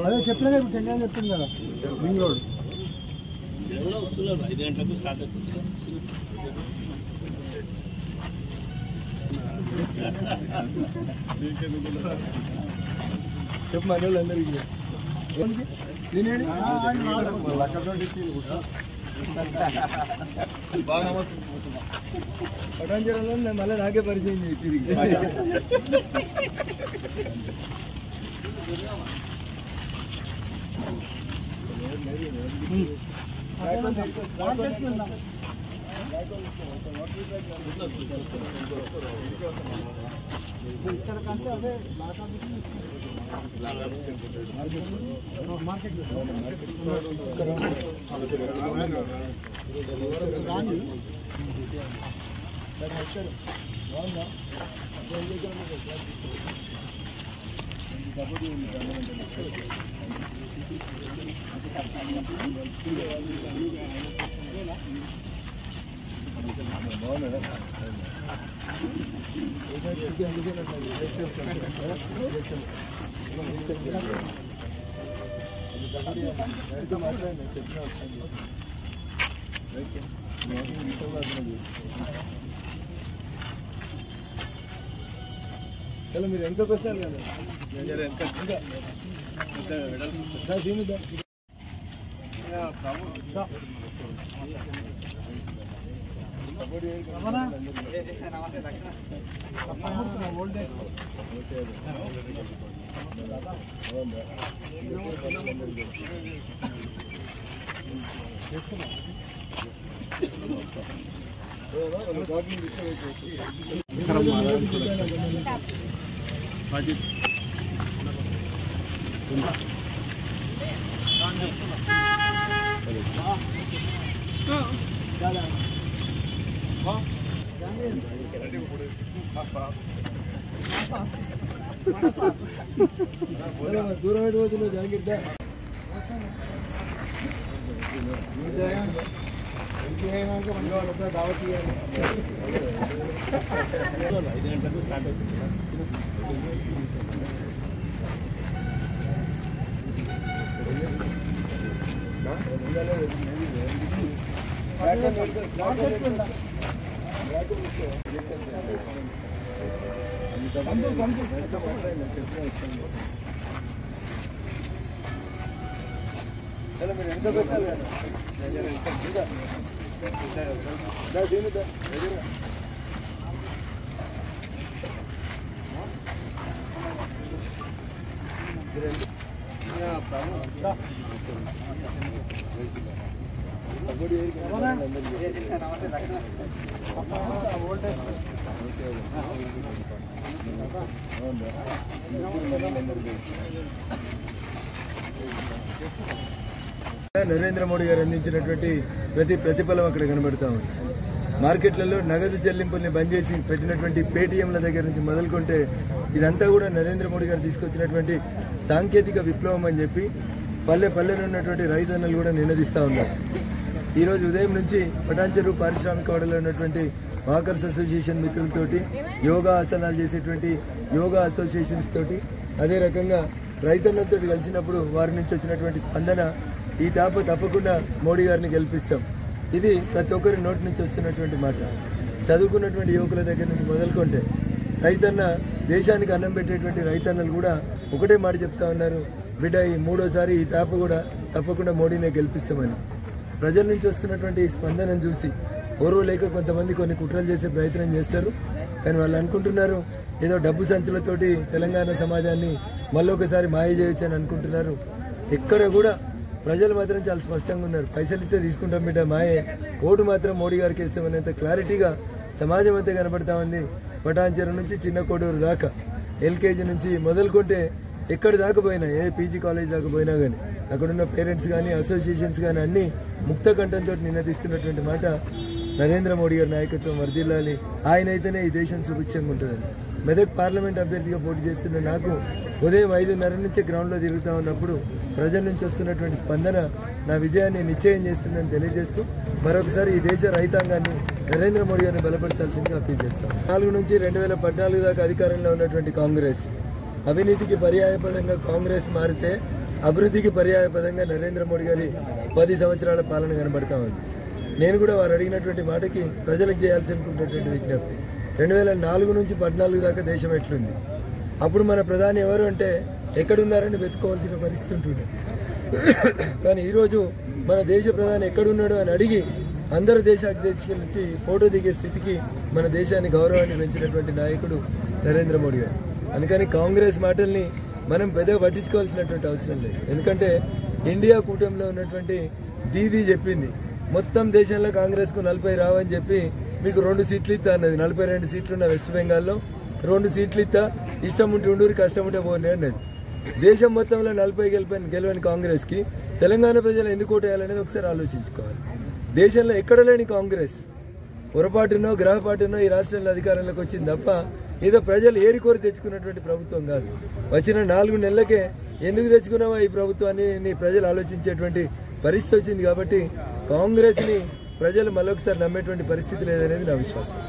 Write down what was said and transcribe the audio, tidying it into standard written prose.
అదే చెప్తున్నా చెప్తాను చెప్తుంది కదా రింగ్ రోడ్ వస్తున్నారు 5 గంటలకు స్టార్ట్ అవుతుంది చెప్పు మన వాళ్ళందరికీ బాగా పటాంజరంలో మళ్ళీ నాకే పరిచయం తిరిగి ఇక్కడికంటే అదే మార్కెట్ చలో మీరు ఎంతకు వస్తారు కదా దూరం పోతున్నావు జాగ్రత్త దావత్ 5 గంటలకు స్టార్ట్ అవుతుంది చలో మీరు ఎంతకు వస్తారు కదా నరేంద్ర మోడీ గారు అందించినటువంటి ప్రతిఫలం అక్కడ కనబడతా ఉంది. మార్కెట్లలో నగదు చెల్లింపుల్ని బంద్ చేసి పెట్టినటువంటి పేటీఎంల దగ్గర నుంచి మొదలుకుంటే ఇదంతా కూడా నరేంద్ర మోడీ గారు తీసుకొచ్చినటువంటి సాంకేతిక విప్లవం అని చెప్పి పల్లెలో ఉన్నటువంటి రైతన్నలు కూడా నినదిస్తూ ఉన్నారు. ఈరోజు ఉదయం నుంచి పటాన్చెరు పారిశ్రామిక వాడలో ఉన్నటువంటి వాకర్స్ అసోసియేషన్ మిత్రులతోటి యోగా ఆసనాలు చేసేటువంటి యోగా అసోసియేషన్స్ తోటి అదే రకంగా రైతన్నలతో కలిసినప్పుడు వారి నుంచి వచ్చినటువంటి స్పందన ఈ తప్పకుండా మోడీ గారిని గెలిపిస్తాం. ఇది ప్రతి ఒక్కరి నోటి నుంచి వస్తున్నటువంటి మాట. చదువుకున్నటువంటి యువకుల దగ్గర నుంచి మొదలుకుంటే రైతన్న దేశానికి అన్నం పెట్టేటువంటి రైతన్నలు కూడా ఒకటే మాట చెప్తా ఉన్నారు, బిడ్డ ఈ మూడోసారి ఈ కూడా తప్పకుండా మోడీనే గెలిపిస్తామని. ప్రజల నుంచి వస్తున్నటువంటి స్పందనను చూసి ఓర్వ లేక కొంతమంది కొన్ని కుట్రలు చేసే ప్రయత్నం చేస్తారు. కానీ వాళ్ళు అనుకుంటున్నారు ఏదో డబ్బు సంచులతోటి తెలంగాణ సమాజాన్ని మళ్ళొకసారి మాయ చేయొచ్చు అని అనుకుంటున్నారు. ఎక్కడ కూడా ప్రజలు మాత్రం చాలా స్పష్టంగా ఉన్నారు. పైసలు ఇస్తే తీసుకుంటాం బిడ్డ మాయే, ఓటు మాత్రం మోడీ గారికి ఇస్తామనేంత క్లారిటీగా సమాజం అంతా కనబడతా ఉంది. పటాన్చెరు నుంచి చిన్న కోడూరు దాకా ఎల్కేజీ నుంచి మొదలుకుంటే ఎక్కడి దాకా పోయినా, ఏ పీజీ కాలేజ్ దాకా పోయినా కానీ అక్కడున్న పేరెంట్స్ కానీ అసోసియేషన్స్ కానీ అన్ని ముక్త కంఠంతో నినదిస్తున్నటువంటి మాట నరేంద్ర మోడీ గారి నాయకత్వం వర్ధిల్లాలి, ఆయన అయితేనే ఈ దేశం సుభిక్షంగా ఉంటుందని. మెదక్ పార్లమెంట్ అభ్యర్థిగా పోటీ చేస్తున్న నాకు ఉదయం 5:30 నుంచి గ్రౌండ్లో తిరుగుతూ ఉన్నప్పుడు ప్రజల నుంచి వస్తున్నటువంటి స్పందన నా విజయాన్ని నిశ్చయం చేస్తుందని తెలియజేస్తూ మరొకసారి ఈ దేశ రైతాంగాన్ని నరేంద్ర మోడీ గారిని బలపరచాల్సిందిగా అప్పీల్ చేస్తాం. 4 నుంచి 2014 దాకా అధికారంలో ఉన్నటువంటి కాంగ్రెస్ అవినీతికి పర్యాయపదంగా కాంగ్రెస్ మారితే అభివృద్ధికి పర్యాయపదంగా నరేంద్ర మోడీ గారి 10 సంవత్సరాల పాలన కనబడతా ఉంది. నేను కూడా వారు అడిగినటువంటి మాటకి ప్రజలకు చేయాల్సి అనుకున్నటువంటి విజ్ఞప్తి, 2004 నుంచి 2014 దాకా దేశం ఎట్లుంది, అప్పుడు మన ప్రధాని ఎవరు అంటే ఎక్కడున్నారని వెతుకోవాల్సిన పరిస్థితి ఉంటుంది. కానీ ఈరోజు మన దేశ ప్రధాని ఎక్కడున్నాడు అని అడిగి అందరు దేశ అధ్యక్షుల నుంచి ఫోటో దిగే స్థితికి మన దేశాన్ని గౌరవాన్ని పెంచినటువంటి నాయకుడు నరేంద్ర మోడీ గారు. అందుకని కాంగ్రెస్ మాటల్ని మనం పెద్దగా పట్టించుకోవాల్సినటువంటి అవసరం లేదు. ఎందుకంటే ఇండియా కూటమిలో ఉన్నటువంటి దీదీ చెప్పింది, మొత్తం దేశంలో కాంగ్రెస్కు 40 రావని చెప్పి మీకు 2 సీట్లు ఇస్తా అన్నది. 42 సీట్లున్న వెస్ట్ బెంగాల్లో 2 సీట్లు ఇస్తా, ఇష్టం ఉంటే ఉండూరి కష్టం ఉంటే పోనీ అన్నది. దేశం మొత్తంలో 40 గెలవని కాంగ్రెస్కి తెలంగాణ ప్రజలు ఎందుకు ఓటేయాలనేది ఒకసారి ఆలోచించుకోవాలి. దేశంలో ఎక్కడ లేని కాంగ్రెస్ పొరపాటునో గ్రహపాటునో ఈ రాష్ట్రంలో అధికారంలోకి వచ్చింది తప్ప ఏదో ప్రజలు ఏరికోరి తెచ్చుకున్నటువంటి ప్రభుత్వం కాదు. వచ్చిన 4 నెలలకే ఎందుకు తెచ్చుకున్నావా ఈ ప్రభుత్వాన్ని ప్రజలు ఆలోచించేటువంటి పరిస్థితి వచ్చింది. కాబట్టి కాంగ్రెస్ని ప్రజలు మరొకసారి నమ్మేటువంటి పరిస్థితి లేదనేది నా విశ్వాసం.